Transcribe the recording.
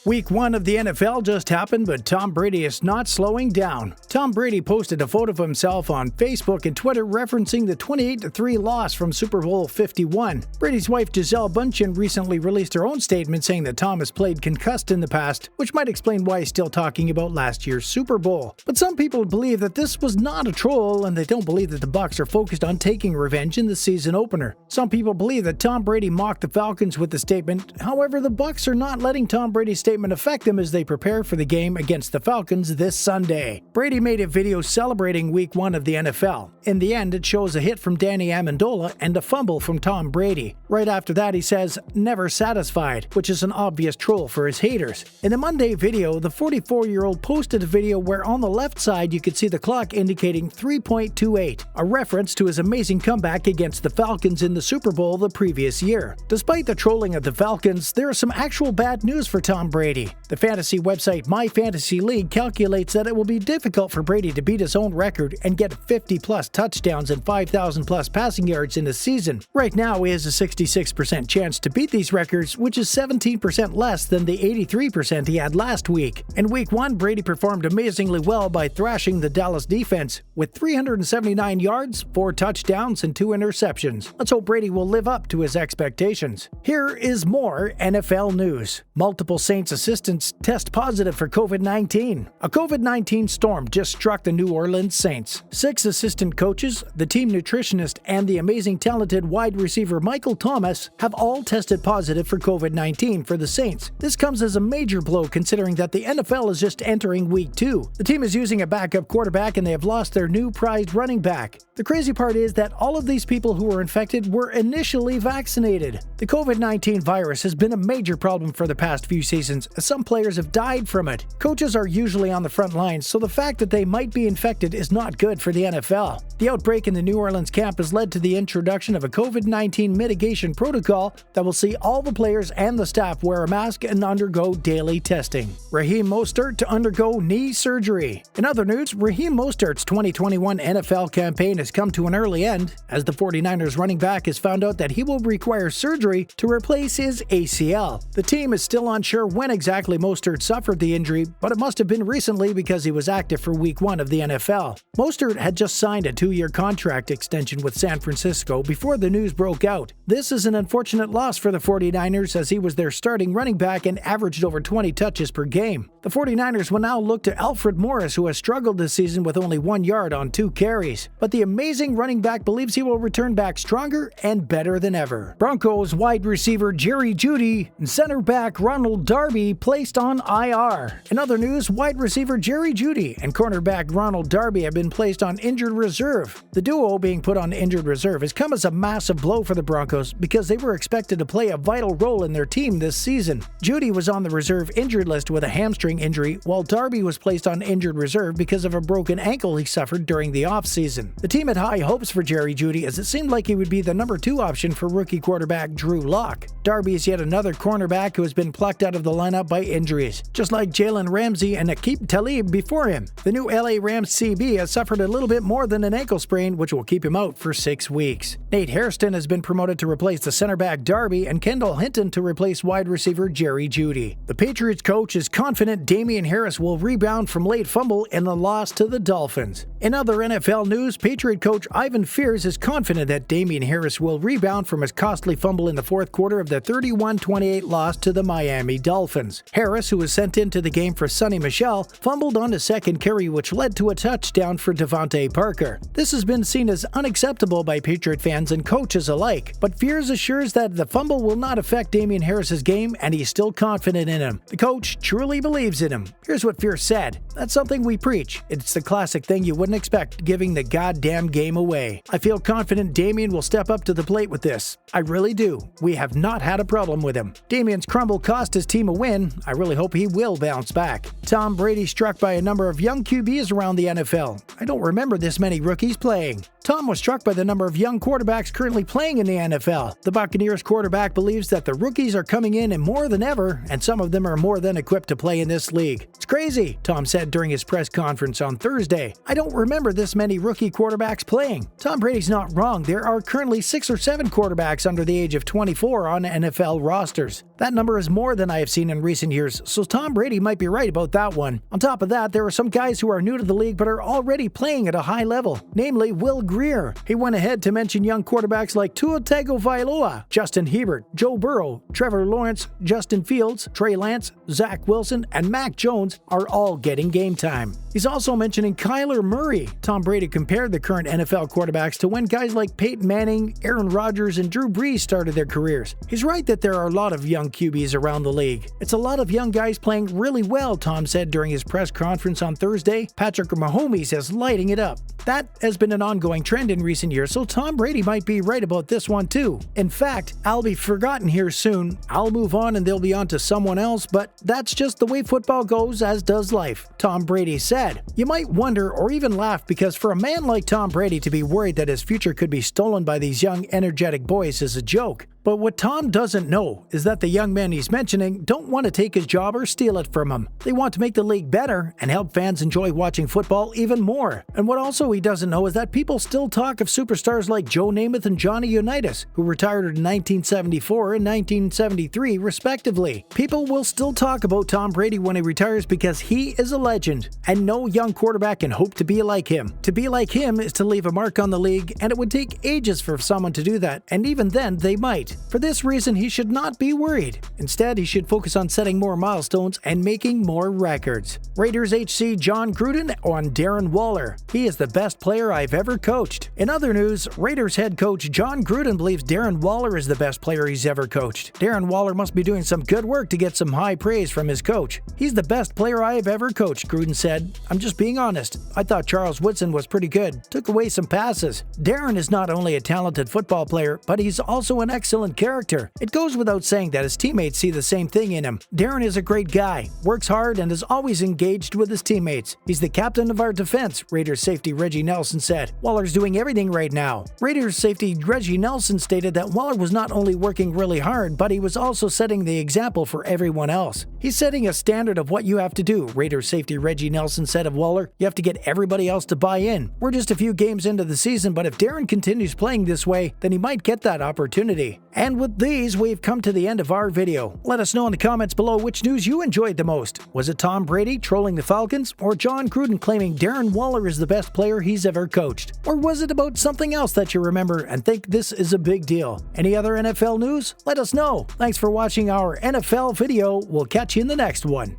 Week 1 of the NFL just happened, but Tom Brady is not slowing down. Tom Brady posted a photo of himself on Facebook and Twitter referencing the 28-3 loss from Super Bowl 51. Brady's wife Gisele Bündchen recently released her own statement saying that Tom has played concussed in the past, which might explain why he's still talking about last year's Super Bowl. But some people believe that this was not a troll, and they don't believe that the Bucs are focused on taking revenge in the season opener. Some people believe that Tom Brady mocked the Falcons with the statement. However, the Bucs are not letting Tom Brady's statement affect them as they prepare for the game against the Falcons this Sunday. Brady made a video celebrating Week 1 of the NFL. In the end, it shows a hit from Danny Amendola and a fumble from Tom Brady. Right after that, he says, "Never satisfied," which is an obvious troll for his haters. In the Monday video, the 44-year-old posted a video where on the left side you could see the clock indicating 3.28, a reference to his amazing comeback against the Falcons in the Super Bowl the previous year. Despite the trolling of the Falcons, there is some actual bad news for Tom Brady. The fantasy website My Fantasy League calculates that it will be difficult for Brady to beat his own record and get 50-plus touchdowns and 5,000-plus passing yards in a season. Right now, he has a 66% chance to beat these records, which is 17% less than the 83% he had last week. In Week 1, Brady performed amazingly well by thrashing the Dallas defense with 379 yards, 4 touchdowns, and 2 interceptions. Let's hope Brady will live up to his expectations. Here is more NFL news. Multiple Saints assistants test positive for COVID-19. A COVID-19 storm just struck the New Orleans Saints. 6 assistant coaches, the team nutritionist, and the amazing talented wide receiver Michael Thomas have all tested positive for COVID-19 for the Saints. This comes as a major blow considering that the NFL is just entering Week 2. The team is using a backup quarterback and they have lost their new prized running back. The crazy part is that all of these people who were infected were initially vaccinated. The COVID-19 virus has been a major problem for the past few seasons, as some players have died from it. Coaches are usually on the front lines, so the fact that they might be infected is not good for the NFL. The outbreak in the New Orleans camp has led to the introduction of a COVID-19 mitigation protocol that will see all the players and the staff wear a mask and undergo daily testing. Raheem Mostert to undergo knee surgery. In other news, Raheem Mostert's 2021 NFL campaign has come to an early end, as the 49ers running back has found out that he will require surgery to replace his ACL. The team is still unsure when exactly Mostert suffered the injury, but it must have been recently because he was active for Week 1 of the NFL. Mostert had just signed a 2-year contract extension with San Francisco before the news broke out. This is an unfortunate loss for the 49ers as he was their starting running back and averaged over 20 touches per game. The 49ers will now look to Alfred Morris, who has struggled this season with only 1 yard on 2 carries. But the amazing running back believes he will return back stronger and better than ever. Broncos wide receiver Jerry Jeudy and center back Ronald Darby placed on IR. In other news, wide receiver Jerry Jeudy and cornerback Ronald Darby have been placed on injured reserve. The duo being put on injured reserve has come as a massive blow for the Broncos because they were expected to play a vital role in their team this season. Jeudy was on the reserve injured list with a hamstring injury, while Darby was placed on injured reserve because of a broken ankle he suffered during the offseason. The team had high hopes for Jerry Jeudy as it seemed like he would be the number 2 option for rookie quarterback Drew Lock. Darby is yet another cornerback who has been plucked out of the lineup by injuries, just like Jalen Ramsey and Aqib Talib before him. The new LA Rams CB has suffered a little bit more than an ankle sprain, which will keep him out for 6 weeks. Nate Hairston has been promoted to replace the center back Darby and Kendall Hinton to replace wide receiver Jerry Jeudy. The Patriots coach is confident Damian Harris will rebound from late fumble in the loss to the Dolphins. In other NFL news, Patriot coach Ivan Fears is confident that Damian Harris will rebound from his costly fumble in the fourth quarter of the 31-28 loss to the Miami Dolphins. Harris, who was sent into the game for Sonny Michel, fumbled on his second carry, which led to a touchdown for Devontae Parker. This has been seen as unacceptable by Patriot fans and coaches alike, but Fears assures that the fumble will not affect Damian Harris's game and he's still confident in him. The coach truly believes in him. Here's what Fears said. "That's something we preach. It's the classic thing you wouldn't expect, giving the goddamn game away. I feel confident Damian will step up to the plate with this. I really do. We have not had a problem with him. Damian's crumble cost his team a win. I really hope he will bounce back." Tom Brady struck by a number of young QBs around the NFL. I don't remember this many rookies playing. Tom was struck by the number of young quarterbacks currently playing in the NFL. The Buccaneers quarterback believes that the rookies are coming in and more than ever, and some of them are more than equipped to play in this league. It's crazy, Tom said during his press conference on Thursday. I don't remember this many rookie quarterbacks playing. Tom Brady's not wrong. There are currently 6 or 7 quarterbacks under the age of 24 on NFL rosters. That number is more than I have seen in recent years, so Tom Brady might be right about that one. On top of that, there are some guys who are new to the league but are already playing at a high level, namely Will Greer. He went ahead to mention young quarterbacks like Tua Tagovailoa, Justin Herbert, Joe Burrow, Trevor Lawrence, Justin Fields, Trey Lance, Zach Wilson, and Mac Jones are all getting game time. He's also mentioning Kyler Murray. Tom Brady compared the current NFL quarterbacks to when guys like Peyton Manning, Aaron Rodgers, and Drew Brees started their careers. He's right that there are a lot of young QBs around the league. It's a lot of young guys playing really well, Tom said during his press conference on Thursday. Patrick Mahomes is lighting it up. That has been an ongoing trend in recent years, so Tom Brady might be right about this one too. In fact, I'll be forgotten here soon. I'll move on and they'll be on to someone else, but that's just the way football goes, as does life, Tom Brady said. You might wonder or even laugh because for a man like Tom Brady to be worried that his future could be stolen by these young, energetic boys is a joke. But what Tom doesn't know is that the young men he's mentioning don't want to take his job or steal it from him. They want to make the league better and help fans enjoy watching football even more. And what also he doesn't know is that people still talk of superstars like Joe Namath and Johnny Unitas, who retired in 1974 and 1973 respectively. People will still talk about Tom Brady when he retires because he is a legend, and no young quarterback can hope to be like him. To be like him is to leave a mark on the league, and it would take ages for someone to do that, and even then they might. For this reason, he should not be worried. Instead, he should focus on setting more milestones and making more records. Raiders HC John Gruden on Darren Waller. He is the best player I've ever coached. In other news, Raiders head coach John Gruden believes Darren Waller is the best player he's ever coached. Darren Waller must be doing some good work to get some high praise from his coach. He's the best player I have ever coached, Gruden said. I'm just being honest. I thought Charles Woodson was pretty good. Took away some passes. Darren is not only a talented football player, but he's also an excellent character. It goes without saying that his teammates see the same thing in him. Darren is a great guy, works hard, and is always engaged with his teammates. He's the captain of our defense, Raiders safety Reggie Nelson said. Waller's doing everything right now. Raiders safety Reggie Nelson stated that Waller was not only working really hard, but he was also setting the example for everyone else. He's setting a standard of what you have to do, Raiders safety Reggie Nelson said of Waller. You have to get everybody else to buy in. We're just a few games into the season, but if Darren continues playing this way, then he might get that opportunity. And with these, we've come to the end of our video. Let us know in the comments below which news you enjoyed the most. Was it Tom Brady trolling the Falcons, or John Gruden claiming Darren Waller is the best player he's ever coached? Or was it about something else that you remember and think this is a big deal? Any other NFL news? Let us know. Thanks for watching our NFL video. We'll catch you in the next one.